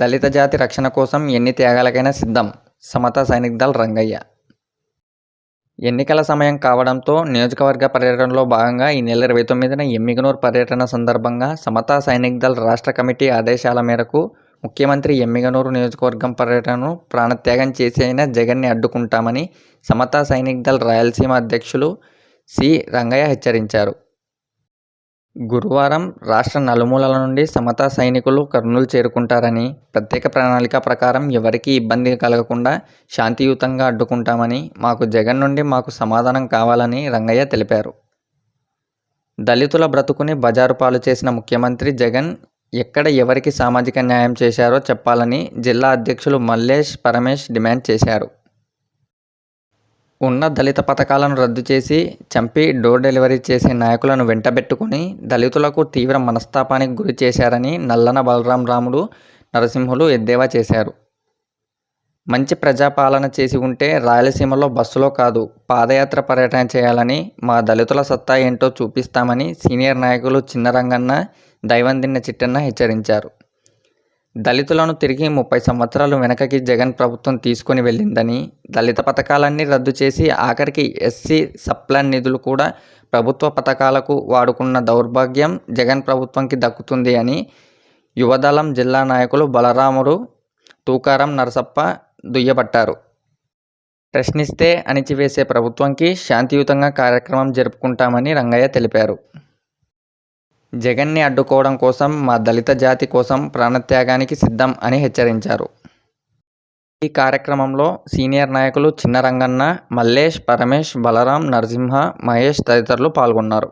దళిత జాతి రక్షణ కోసం ఎన్ని త్యాగాలకైనా సిద్ధం. సమతా సైనిక్ దళ్ రంగయ్య. ఎన్నికల సమయం కావడంతో నియోజకవర్గ పర్యటనలో భాగంగా ఈ నెల 29న ఎమ్మిగనూరు పర్యటన సందర్భంగా సమతా సైనిక్ దళ్ రాష్ట్ర కమిటీ ఆదేశాల మేరకు ముఖ్యమంత్రి ఎమ్మిగనూరు నియోజకవర్గం పర్యటనను ప్రాణత్యాగం చేసైనా జగన్ని అడ్డుకుంటామని సమతా సైనిక్ దళ్ రాయలసీమ అధ్యక్షులు సి రంగయ్య హెచ్చరించారు. గురువారం రాష్ట్ర నలుమూలల నుండి సమతా సైనికులు కర్నూలు చేరుకుంటారని, ప్రత్యేక ప్రణాళిక ప్రకారం ఎవరికీ ఇబ్బంది కలగకుండా శాంతియుతంగా అడ్డుకుంటామని, జగన్ నుండి మాకు సమాధానం కావాలని రంగయ్య తెలిపారు. దళితుల బ్రతుకుని బజారు పాలు చేసిన ముఖ్యమంత్రి జగన్ ఎక్కడ ఎవరికి సామాజిక న్యాయం చేశారో చెప్పాలని జిల్లా అధ్యక్షులు మల్లేష్ పరమేష్ డిమాండ్ చేశారు. ఉన్న దళిత పథకాలను రద్దు చేసి చంపి డోర్ డెలివరీ చేసే నాయకులను వెంటబెట్టుకుని దళితులకు తీవ్ర మనస్తాపానికి గురి చేశారని నల్లన బలరాం రాముడు నరసింహులు ఎద్దేవా చేశారు. మంచి ప్రజాపాలన చేసి ఉంటే రాయలసీమలో బస్సులో కాదు పాదయాత్ర పర్యటన చేయాలని, మా దళితుల సత్తా ఏంటో చూపిస్తామని సీనియర్ నాయకులు చిన్నరంగన్న, దైవందిన్న చిట్టన్న హెచ్చరించారు. దళితులను తిరిగి 30 సంవత్సరాలు వెనకకి జగన్ ప్రభుత్వం తీసుకొని వెళ్ళిందని, దళిత పథకాలన్నీ రద్దు చేసి ఆఖరికి ఎస్సీ సప్లాన్ నిధులు కూడా ప్రభుత్వ పథకాలకు వాడుకున్న దౌర్భాగ్యం జగన్ ప్రభుత్వంకి దక్కుతుంది అని యువదళం జిల్లా నాయకులు బలరాముడు, తూకారం నరసప్ప దుయ్యబట్టారు. ప్రశ్నిస్తే అణిచివేసే ప్రభుత్వంకి శాంతియుతంగా కార్యక్రమం జరుపుకుంటామని రంగయ్య తెలిపారు. జగన్ని అడ్డుకోవడం కోసం మా దళిత జాతి కోసం ప్రాణత్యాగానికి సిద్ధం అని హెచ్చరించారు. ఈ కార్యక్రమంలో సీనియర్ నాయకులు చిన్నరంగన్న, మల్లేష్, పరమేష్, బలరాం, నరసింహ, మహేష్ తదితరులు పాల్గొన్నారు.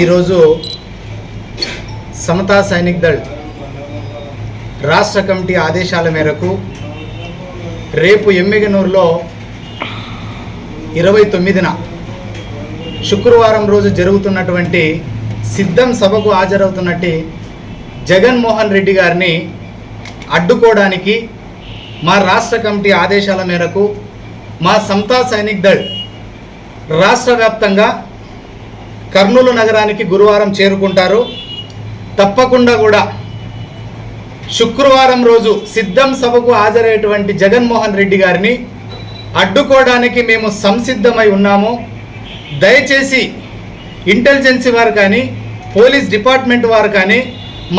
ఈరోజు సమతా సైనిక్ దళ్ రాష్ట్ర కమిటీ ఆదేశాల మేరకు రేపు ఎమ్మిగనూరులో 29న శుక్రవారం రోజు జరుగుతున్నటువంటి సిద్ధం సభకు హాజరవుతున్నట్టు జగన్మోహన్ రెడ్డి గారిని అడ్డుకోవడానికి మా రాష్ట్ర కమిటీ ఆదేశాల మేరకు మా సమతా సైనిక్ దళ్ రాష్ట్ర వ్యాప్తంగా కర్నూలు నగరానికి గురువారం చేరుకుంటారు. తప్పకుండా కూడా శుక్రవారం రోజు సిద్ధం సభకు హాజరయ్యేటువంటి జగన్మోహన్ రెడ్డి గారిని అడ్డుకోవడానికి మేము సంసిద్ధమై ఉన్నాము. దయచేసి ఇంటెలిజెన్సీ వారు కానీ, పోలీస్ డిపార్ట్మెంట్ వారు కానీ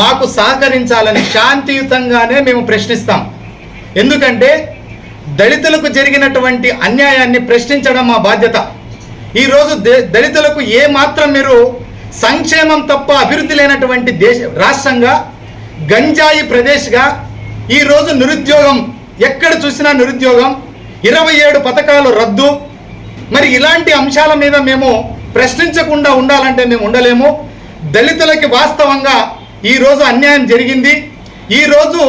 మాకు సహకరించాలని శాంతియుతంగానే మేము ప్రశ్నిస్తాం. ఎందుకంటే దళితులకు జరిగినటువంటి అన్యాయాన్ని ప్రశ్నించడం మా బాధ్యత. ఈరోజు దళితులకు ఏ మాత్రం మీరు సంక్షేమం తప్ప అభివృద్ధి లేనటువంటి రాష్ట్రంగా, గంజాయి ప్రదేశ్గా ఈరోజు నిరుద్యోగం, ఎక్కడ చూసినా నిరుద్యోగం, 27 పథకాలు రద్దు. మరి ఇలాంటి అంశాల మీద మేము ప్రశ్నించకుండా ఉండాలంటే మేము ఉండలేము. దళితులకి వాస్తవంగా ఈరోజు అన్యాయం జరిగింది. ఈరోజు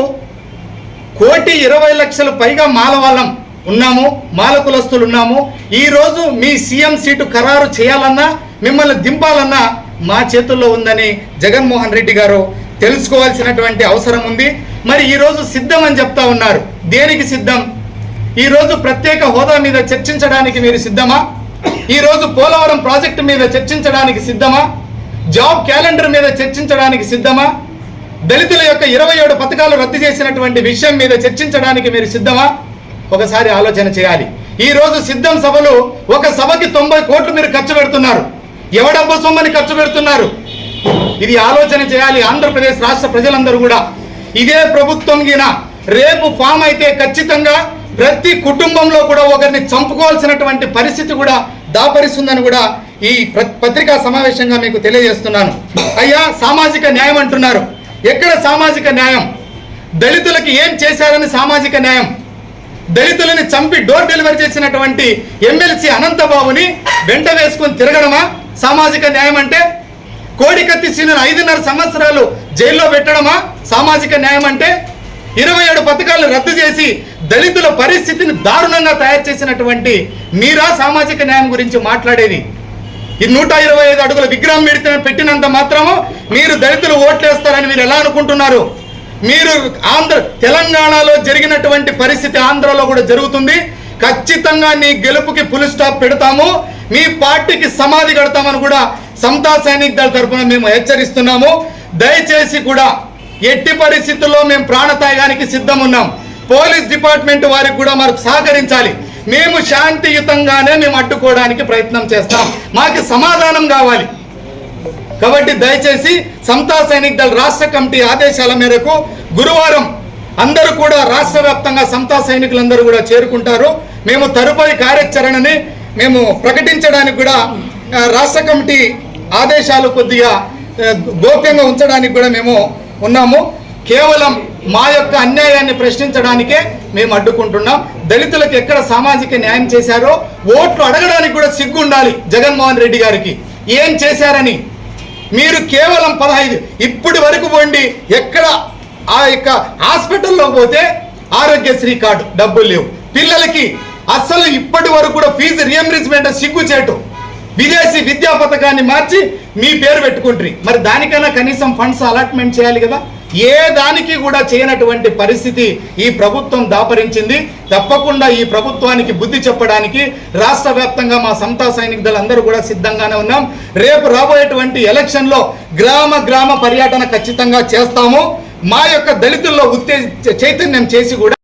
1,20,00,000 పైగా మాలవాళ్ళం ఉన్నాము, మాల కులస్తులు ఉన్నాము. ఈరోజు మీ సీఎం సీటు ఖరారు చేయాలన్నా, మిమ్మల్ని దింపాలన్నా మా చేతుల్లో ఉందని జగన్మోహన్ రెడ్డి గారు తెలుసుకోవాల్సినటువంటి అవసరం ఉంది. మరి ఈరోజు సిద్ధం అని చెప్తా ఉన్నారు. దేనికి సిద్ధం? ఈరోజు ప్రత్యేక హోదా మీద చర్చించడానికి మీరు సిద్ధమా? ఈరోజు పోలవరం ప్రాజెక్టు మీద చర్చించడానికి సిద్ధమా? జాబ్ క్యాలెండర్ మీద చర్చించడానికి సిద్ధమా? దళితుల యొక్క 27 పథకాలు రద్దు చేసినటువంటి విషయం మీద చర్చించడానికి మీరు సిద్ధమా? ఒకసారి ఆలోచన చేయాలి. ఈరోజు సిద్ధం సభలు, ఒక సభకి 90 కోట్లు మీరు ఖర్చు పెడుతున్నారు. ఎవడబ్బ సొమ్మని ఖర్చు పెడుతున్నారు? ఇది ఆలోచన చేయాలి. ఆంధ్రప్రదేశ్ రాష్ట్ర ప్రజలందరూ కూడా ఇదే ప్రభుత్వం గిన రేపు ఫామ్ అయితే ఖచ్చితంగా ప్రతి కుటుంబంలో కూడా ఒకరిని చంపుకోవాల్సినటువంటి పరిస్థితి కూడా దాపరిస్తుందని కూడా ఈ పత్రికా సమావేశంగా మీకు తెలియజేస్తున్నాను. అయ్యా, సామాజిక న్యాయం అంటున్నారు. ఎక్కడ సామాజిక న్యాయం? దళితులకి ఏం చేశారని సామాజిక న్యాయం? దళితులని చంపి డోర్ డెలివరీ చేసినటువంటి ఎమ్మెల్సీ అనంతబాబుని వెంట వేసుకొని తిరగడమా సామాజిక న్యాయం అంటే? కోడికత్తి సీనును 5.5 సంవత్సరాలు జైల్లో పెట్టడమా సామాజిక న్యాయం అంటే? 27 పథకాలు రద్దు చేసి దళితుల పరిస్థితిని దారుణంగా తయారు చేసినటువంటి మీరా సామాజిక న్యాయం గురించి మాట్లాడేది? ఈ 125 అడుగుల విగ్రహం పెట్టినంత మాత్రము మీరు దళితులు ఓట్లేస్తారని మీరు ఎలా అనుకుంటున్నారు? మీరు తెలంగాణలో జరిగినటువంటి పరిస్థితి ఆంధ్రలో కూడా జరుగుతుంది. ఖచ్చితంగా నీ గెలుపుకి ఫుల్ స్టాప్ పెడతాము, మీ పార్టీకి సమాధి కడతామని కూడా సమతా సైనిక్ దళ తరఫున మేము హెచ్చరిస్తున్నాము. దయచేసి కూడా ఎట్టి పరిస్థితుల్లో మేము ప్రాణత్యాగానికి సిద్ధం ఉన్నాం. పోలీస్ డిపార్ట్మెంట్ వారికి కూడా మనకు సహకరించాలి. మేము శాంతియుతంగానే మేము అడ్డుకోవడానికి ప్రయత్నం చేస్తాం. మాకు సమాధానం కావాలి. కాబట్టి దయచేసి సమతా సైనిక్ దళ రాష్ట్ర కమిటీ ఆదేశాల మేరకు గురువారం అందరూ కూడా రాష్ట్ర వ్యాప్తంగా సమతా సైనికులందరూ కూడా చేరుకుంటారు. మేము తదుపరి కార్యాచరణని మేము ప్రకటించడానికి కూడా రాష్ట్ర కమిటీ ఆదేశాలు కొద్దిగా గోప్యంగా ఉంచడానికి కూడా మేము ఉన్నాము. కేవలం మా యొక్క అన్యాయాన్ని ప్రశ్నించడానికే మేము అడ్డుకుంటున్నాం. దళితులకు ఎక్కడ సామాజిక న్యాయం చేశారో ఓట్లు అడగడానికి కూడా సిగ్గు ఉండాలి జగన్మోహన్ రెడ్డి గారికి. ఏం చేశారని మీరు కేవలం 15 ఇప్పటి వరకు పోండి, ఎక్కడ ఆ యొక్క హాస్పిటల్లో పోతే ఆరోగ్యశ్రీ కార్డు డబ్బులు లేవు. పిల్లలకి అసలు ఇప్పటి వరకు కూడా ఫీజు రియంబర్స్మెంట్ సిగ్గుచేటు. విదేశీ విద్యా పథకాన్ని మార్చి మీ పేరు పెట్టుకుంటారు. మరి దానికైనా కనీసం ఫండ్స్ అలాట్మెంట్ చేయాలి కదా. ఏ దానికి కూడా చేయనటువంటి పరిస్థితి ఈ ప్రభుత్వం దాపరించింది. తప్పకుండా ఈ ప్రభుత్వానికి బుద్ధి చెప్పడానికి రాష్ట్ర వ్యాప్తంగా మా సమతా సైనిక్ దళ అందరూ కూడా సిద్ధంగానే ఉన్నాం. రేపు రాబోయేటువంటి ఎలక్షన్లో గ్రామ గ్రామ పర్యటన ఖచ్చితంగా చేస్తాము. మా యొక్క దళితుల్లో చైతన్యం చేసి కూడా